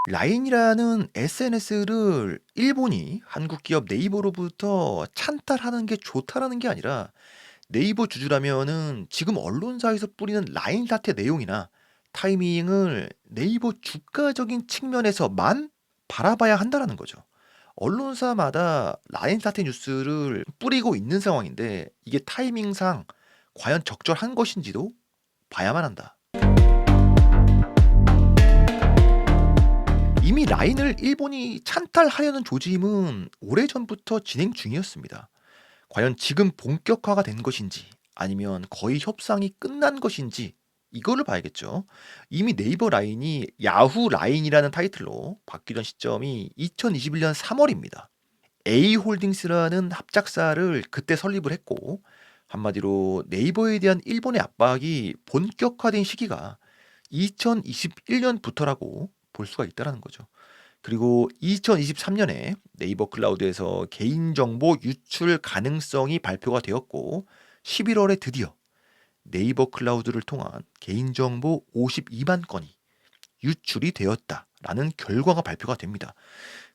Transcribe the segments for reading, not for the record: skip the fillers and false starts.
라인이라는 SNS를 일본이 한국 기업 네이버로부터 찬탈하는 게 좋다라는 게 아니라 네이버 주주라면은 지금 언론사에서 뿌리는 라인 사태 내용이나 타이밍을 네이버 주가적인 측면에서만 바라봐야 한다라는 거죠. 언론사마다 라인 사태 뉴스를 뿌리고 있는 상황인데 이게 타이밍상 과연 적절한 것인지도 봐야만 한다. 이미 라인을 일본이 찬탈하려는 조짐은 오래전부터 진행 중이었습니다. 과연 지금 본격화가 된 것인지 아니면 거의 협상이 끝난 것인지 이거를 봐야겠죠. 이미 네이버 라인이 야후 라인이라는 타이틀로 바뀌던 시점이 2021년 3월입니다. A홀딩스라는 합작사를 그때 설립을 했고 한마디로 네이버에 대한 일본의 압박이 본격화된 시기가 2021년부터라고 볼 수가 있다는 거죠. 그리고 2023년에 네이버 클라우드에서 개인정보 유출 가능성이 발표가 되었고 11월에 드디어 네이버 클라우드를 통한 개인정보 52만 건이 유출이 되었다라는 결과가 발표가 됩니다.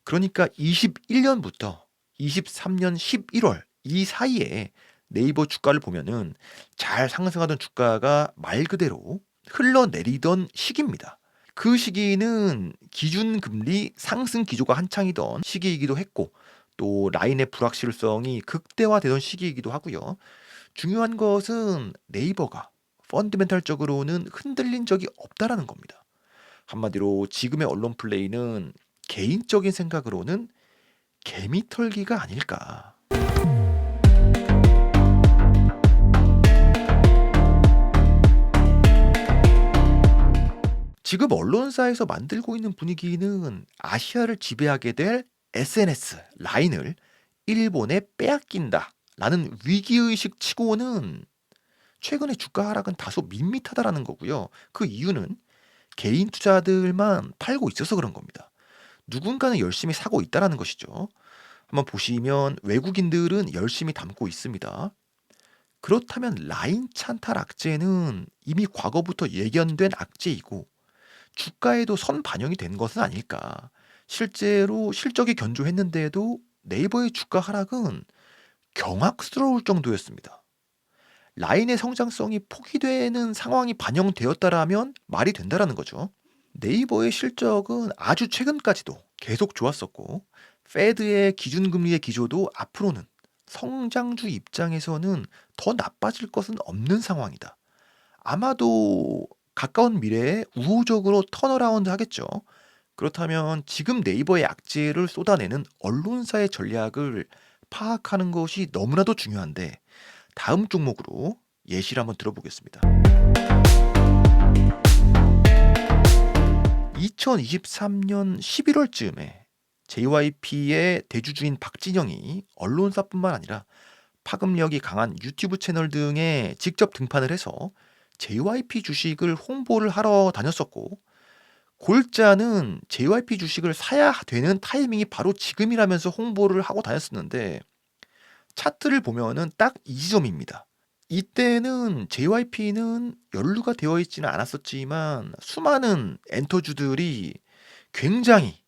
그러니까 21년부터 23년 11월 이 사이에 네이버 주가를 보면은 잘 상승하던 주가가 말 그대로 흘러내리던 시기입니다. 그 시기는 기준금리 상승 기조가 한창이던 시기이기도 했고 또 라인의 불확실성이 극대화되던 시기이기도 하고요. 중요한 것은 네이버가 펀드멘탈적으로는 흔들린 적이 없다라는 겁니다. 한마디로 지금의 언론 플레이는 개인적인 생각으로는 개미털기가 아닐까. 지금 언론사에서 만들고 있는 분위기는 아시아를 지배하게 될 SNS 라인을 일본에 빼앗긴다라는 위기의식 치고는 최근의 주가 하락은 다소 밋밋하다라는 거고요. 그 이유는 개인 투자들만 팔고 있어서 그런 겁니다. 누군가는 열심히 사고 있다라는 것이죠. 한번 보시면 외국인들은 열심히 담고 있습니다. 그렇다면 라인 찬탈 악재는 이미 과거부터 예견된 악재이고 주가에도 선 반영이 된 것은 아닐까. 실제로 실적이 견조했는데도 네이버의 주가 하락은 경악스러울 정도였습니다. 라인의 성장성이 포기되는 상황이 반영되었다라면 말이 된다라는 거죠. 네이버의 실적은 아주 최근까지도 계속 좋았었고, 페드의 기준금리의 기조도 앞으로는 성장주 입장에서는 더 나빠질 것은 없는 상황이다. 아마도 가까운 미래에 우호적으로 턴어라운드 하겠죠. 그렇다면 지금 네이버의 악재를 쏟아내는 언론사의 전략을 파악하는 것이 너무나도 중요한데 다음 종목으로 예시를 한번 들어보겠습니다. 2023년 11월쯤에 JYP의 대주주인 박진영이 언론사뿐만 아니라 파급력이 강한 유튜브 채널 등에 직접 등판을 해서 JYP 주식을 홍보를 하러 다녔었고 골자는 JYP 주식을 사야 되는 타이밍이 바로 지금이라면서 홍보를 하고 다녔었는데 차트를 보면은 딱 이 지점입니다. 이때는 JYP는 연루가 되어 있지는 않았었지만 수많은 엔터주들이 굉장히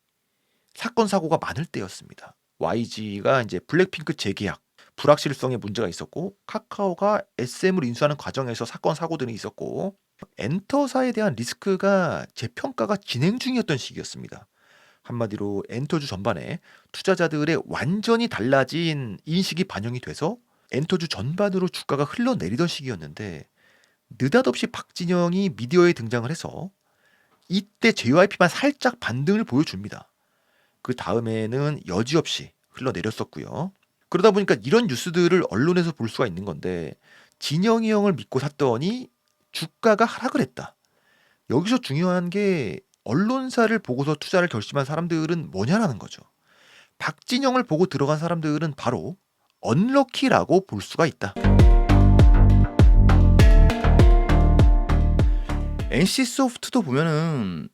사건 사고가 많을 때였습니다. YG가 이제 블랙핑크 재계약 불확실성에 문제가 있었고 카카오가 SM을 인수하는 과정에서 사건 사고들이 있었고 엔터사에 대한 리스크가 재평가가 진행 중이었던 시기였습니다. 한마디로 엔터주 전반에 투자자들의 완전히 달라진 인식이 반영이 돼서 엔터주 전반으로 주가가 흘러내리던 시기였는데 느닷없이 박진영이 미디어에 등장을 해서 이때 JYP만 살짝 반등을 보여줍니다. 그 다음에는 여지없이 흘러내렸었고요. 그러다 보니까 이런 뉴스들을 언론에서 볼 수가 있는 건데 진영이 형을 믿고 샀더니 주가가 하락을 했다. 여기서 중요한 게 언론사를 보고서 투자를 결심한 사람들은 뭐냐라는 거죠. 박진영을 보고 들어간 사람들은 바로 언럭키라고 볼 수가 있다. NC소프트도 보면은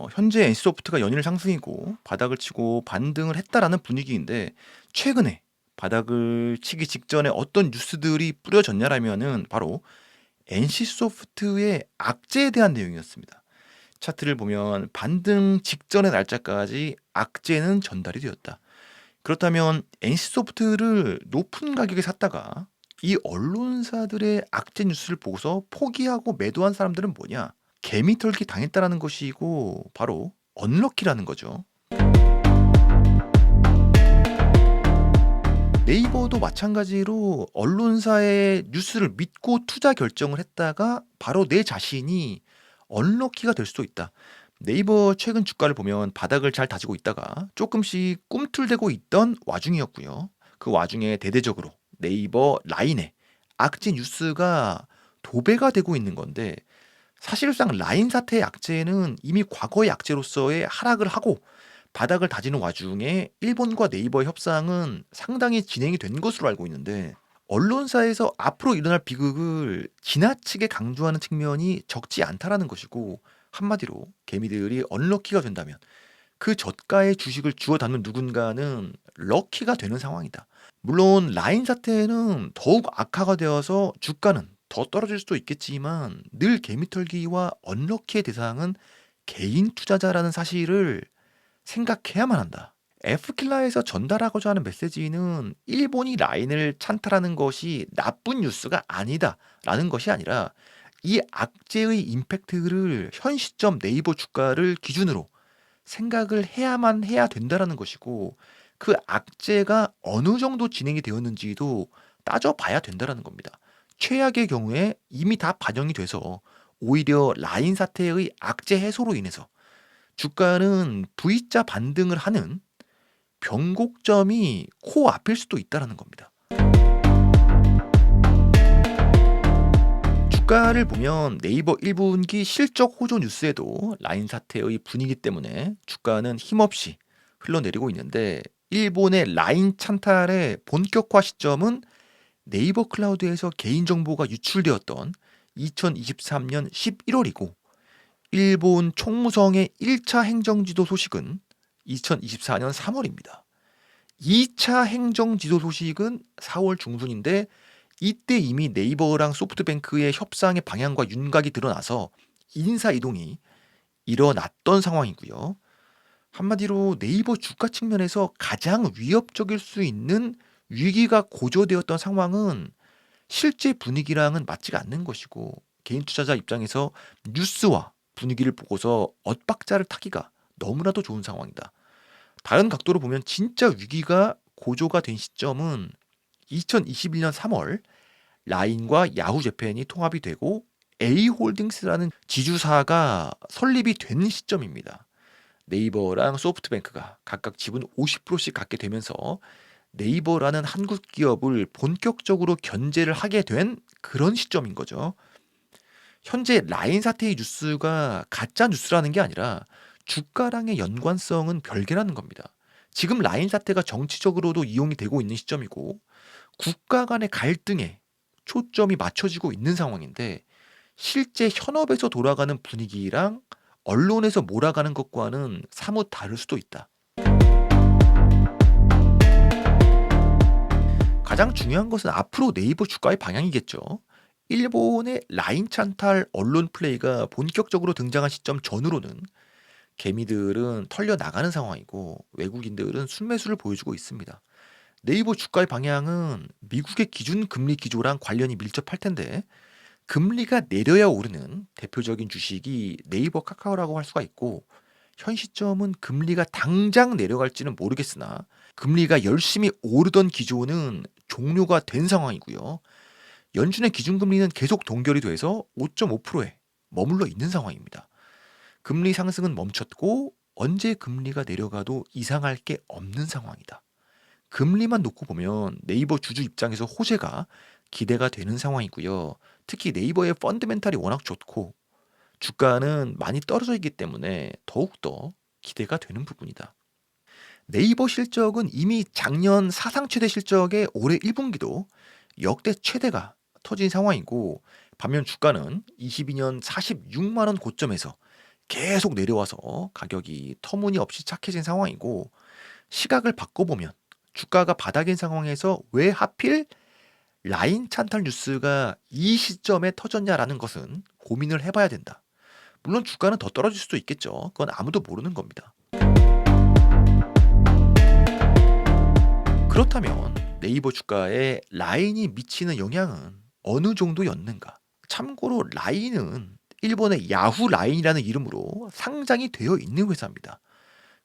현재 NC소프트가 연일 상승이고 바닥을 치고 반등을 했다라는 분위기인데 최근에 바닥을 치기 직전에 어떤 뉴스들이 뿌려졌냐라면은 바로 NC소프트의 악재에 대한 내용이었습니다. 차트를 보면 반등 직전의 날짜까지 악재는 전달이 되었다. 그렇다면 NC소프트를 높은 가격에 샀다가 이 언론사들의 악재 뉴스를 보고서 포기하고 매도한 사람들은 뭐냐? 개미털기 당했다라는 것이고 바로 언럭키라는 거죠. 네이버도 마찬가지로 언론사의 뉴스를 믿고 투자 결정을 했다가 바로 내 자신이 언럭키가 될 수도 있다. 네이버 최근 주가를 보면 바닥을 잘 다지고 있다가 조금씩 꿈틀대고 있던 와중이었고요. 그 와중에 대대적으로 네이버 라인에 악재 뉴스가 도배가 되고 있는 건데 사실상 라인 사태의 악재는 이미 과거의 악재로서의 하락을 하고 바닥을 다지는 와중에 일본과 네이버의 협상은 상당히 진행이 된 것으로 알고 있는데 언론사에서 앞으로 일어날 비극을 지나치게 강조하는 측면이 적지 않다라는 것이고 한마디로 개미들이 언럭키가 된다면 그 저가의 주식을 주워 담는 누군가는 럭키가 되는 상황이다. 물론 라인 사태는 더욱 악화가 되어서 주가는 더 떨어질 수도 있겠지만 늘 개미털기와 언럭키의 대상은 개인 투자자라는 사실을 생각해야만 한다. F킬라에서 전달하고자 하는 메시지는 일본이 라인을 찬탈하는 것이 나쁜 뉴스가 아니다라는 것이 아니라 이 악재의 임팩트를 현 시점 네이버 주가를 기준으로 생각을 해야만 해야 된다라는 것이고 그 악재가 어느 정도 진행이 되었는지도 따져봐야 된다라는 겁니다. 최악의 경우에 이미 다 반영이 돼서 오히려 라인 사태의 악재 해소로 인해서 주가는 V자 반등을 하는 변곡점이 코앞일 수도 있다라는 겁니다. 주가를 보면 네이버 1분기 실적 호조 뉴스에도 라인 사태의 분위기 때문에 주가는 힘없이 흘러내리고 있는데 일본의 라인 찬탈의 본격화 시점은 네이버 클라우드에서 개인정보가 유출되었던 2023년 11월이고 일본 총무성의 1차 행정지도 소식은 2024년 3월입니다. 2차 행정지도 소식은 4월 중순인데 이때 이미 네이버랑 소프트뱅크의 협상의 방향과 윤곽이 드러나서 인사 이동이 일어났던 상황이고요. 한마디로 네이버 주가 측면에서 가장 위협적일 수 있는 위기가 고조되었던 상황은 실제 분위기랑은 맞지가 않는 것이고 개인 투자자 입장에서 뉴스와 분위기를 보고서 엇박자를 타기가 너무나도 좋은 상황이다. 다른 각도로 보면 진짜 위기가 고조가 된 시점은 2021년 3월 라인과 야후재팬이 통합이 되고 A홀딩스라는 지주사가 설립이 된 시점입니다. 네이버랑 소프트뱅크가 각각 지분 50%씩 갖게 되면서 네이버라는 한국 기업을 본격적으로 견제를 하게 된 그런 시점인 거죠. 현재 라인 사태의 뉴스가 가짜 뉴스라는 게 아니라 주가랑의 연관성은 별개라는 겁니다. 지금 라인 사태가 정치적으로도 이용이 되고 있는 시점이고 국가 간의 갈등에 초점이 맞춰지고 있는 상황인데 실제 현업에서 돌아가는 분위기랑 언론에서 몰아가는 것과는 사뭇 다를 수도 있다. 가장 중요한 것은 앞으로 네이버 주가의 방향이겠죠. 일본의 라인 찬탈 언론 플레이가 본격적으로 등장한 시점 전후로는 개미들은 털려 나가는 상황이고 외국인들은 순매수를 보여주고 있습니다. 네이버 주가의 방향은 미국의 기준 금리 기조랑 관련이 밀접할 텐데 금리가 내려야 오르는 대표적인 주식이 네이버 카카오라고 할 수가 있고 현 시점은 금리가 당장 내려갈지는 모르겠으나 금리가 열심히 오르던 기조는 종료가 된 상황이고요. 연준의 기준금리는 계속 동결이 돼서 5.5%에 머물러 있는 상황입니다. 금리 상승은 멈췄고 언제 금리가 내려가도 이상할 게 없는 상황이다. 금리만 놓고 보면 네이버 주주 입장에서 호재가 기대가 되는 상황이고요. 특히 네이버의 펀드멘탈이 워낙 좋고 주가는 많이 떨어져 있기 때문에 더욱더 기대가 되는 부분이다. 네이버 실적은 이미 작년 사상 최대 실적의 올해 1분기도 역대 최대가 터진 상황이고 반면 주가는 22년 46만 원 고점에서 계속 내려와서 가격이 터무니없이 착해진 상황이고 시각을 바꿔보면 주가가 바닥인 상황에서 왜 하필 라인 찬탈 뉴스가 이 시점에 터졌냐라는 것은 고민을 해봐야 된다. 물론 주가는 더 떨어질 수도 있겠죠. 그건 아무도 모르는 겁니다. 그렇다면 네이버 주가에 라인이 미치는 영향은 어느 정도였는가? 참고로 라인은 일본의 야후 라인이라는 이름으로 상장이 되어 있는 회사입니다.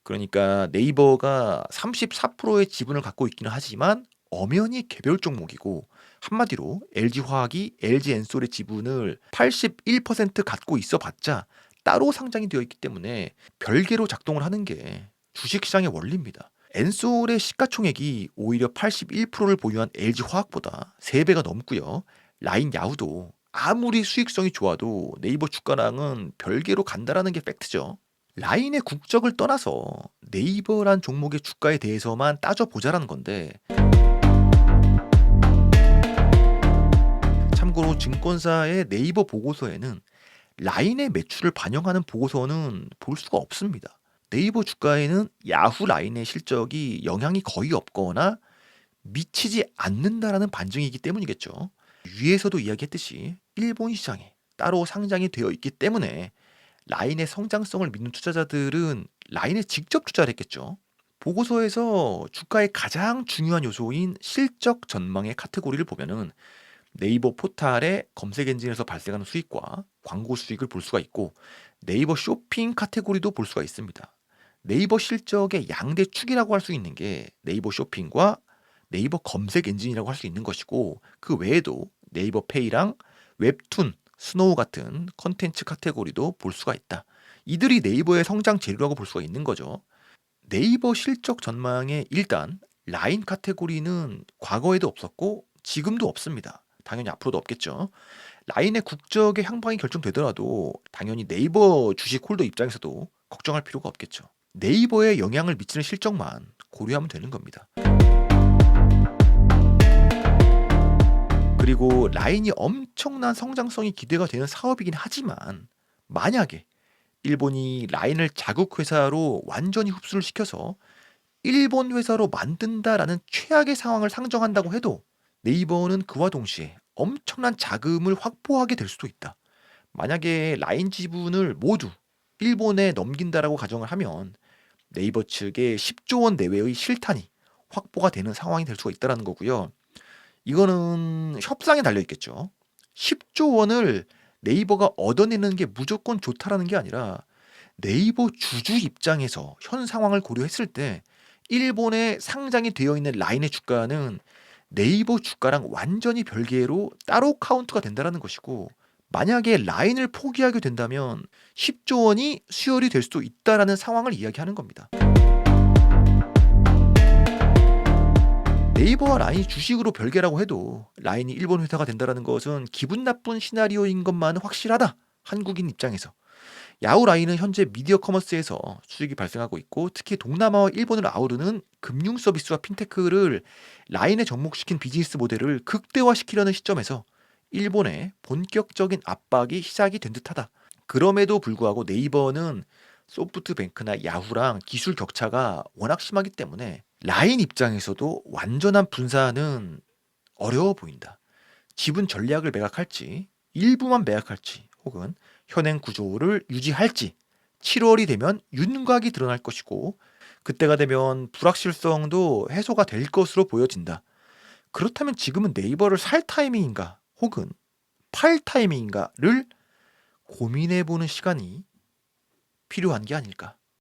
그러니까 네이버가 34%의 지분을 갖고 있기는 하지만 엄연히 개별 종목이고, 한마디로 LG화학이 LG엔솔의 지분을 81% 갖고 있어 봤자 따로 상장이 되어 있기 때문에 별개로 작동을 하는 게 주식시장의 원리입니다. 엔솔의 시가총액이 오히려 81%를 보유한 LG화학보다 3배가 넘고요. 라인 야후도 아무리 수익성이 좋아도 네이버 주가랑은 별개로 간다라는 게 팩트죠. 라인의 국적을 떠나서 네이버란 종목의 주가에 대해서만 따져보자라는 건데, 참고로 증권사의 네이버 보고서에는 라인의 매출을 반영하는 보고서는 볼 수가 없습니다. 네이버 주가에는 야후 라인의 실적이 영향이 거의 없거나 미치지 않는다라는 반증이기 때문이겠죠. 위에서도 이야기했듯이 일본 시장에 따로 상장이 되어 있기 때문에 라인의 성장성을 믿는 투자자들은 라인에 직접 투자를 했겠죠. 보고서에서 주가의 가장 중요한 요소인 실적 전망의 카테고리를 보면은 네이버 포탈의 검색 엔진에서 발생하는 수익과 광고 수익을 볼 수가 있고, 네이버 쇼핑 카테고리도 볼 수가 있습니다. 네이버 실적의 양대 축이라고 할 수 있는 게 네이버 쇼핑과 네이버 검색 엔진이라고 할 수 있는 것이고, 그 외에도 네이버 페이랑 웹툰, 스노우 같은 컨텐츠 카테고리도 볼 수가 있다. 이들이 네이버의 성장 재료라고 볼 수가 있는 거죠. 네이버 실적 전망에 일단 라인 카테고리는 과거에도 없었고 지금도 없습니다. 당연히 앞으로도 없겠죠. 라인의 국적의 향방이 결정되더라도 당연히 네이버 주식 홀더 입장에서도 걱정할 필요가 없겠죠. 네이버에 영향을 미치는 실적만 고려하면 되는 겁니다. 그리고 라인이 엄청난 성장성이 기대가 되는 사업이긴 하지만, 만약에 일본이 라인을 자국 회사로 완전히 흡수를 시켜서 일본 회사로 만든다라는 최악의 상황을 상정한다고 해도 네이버는 그와 동시에 엄청난 자금을 확보하게 될 수도 있다. 만약에 라인 지분을 모두 일본에 넘긴다라고 가정을 하면 네이버 측에 10조 원 내외의 실탄이 확보가 되는 상황이 될 수가 있다는 거고요. 이거는 협상에 달려 있겠죠. 10조 원을 네이버가 얻어내는 게 무조건 좋다라는 게 아니라, 네이버 주주 입장에서 현 상황을 고려했을 때 일본에 상장이 되어 있는 라인의 주가는 네이버 주가랑 완전히 별개로 따로 카운트가 된다는 것이고, 만약에 라인을 포기하게 된다면 10조 원이 수혈이 될 수도 있다라는 상황을 이야기하는 겁니다. 네이버와 라인이 주식으로 별개라고 해도 라인이 일본 회사가 된다는 것은 기분 나쁜 시나리오인 것만은 확실하다. 한국인 입장에서. 야후 라인은 현재 미디어 커머스에서 수익이 발생하고 있고, 특히 동남아와 일본을 아우르는 금융 서비스와 핀테크를 라인에 접목시킨 비즈니스 모델을 극대화시키려는 시점에서 일본의 본격적인 압박이 시작이 된 듯하다. 그럼에도 불구하고 네이버는 소프트뱅크나 야후랑 기술 격차가 워낙 심하기 때문에 라인 입장에서도 완전한 분산은 어려워 보인다. 지분 전략을 매각할지, 일부만 매각할지, 혹은 현행 구조를 유지할지 7월이 되면 윤곽이 드러날 것이고, 그때가 되면 불확실성도 해소가 될 것으로 보여진다. 그렇다면 지금은 네이버를 살 타이밍인가 혹은 팔 타이밍인가를 고민해보는 시간이 필요한 게 아닐까.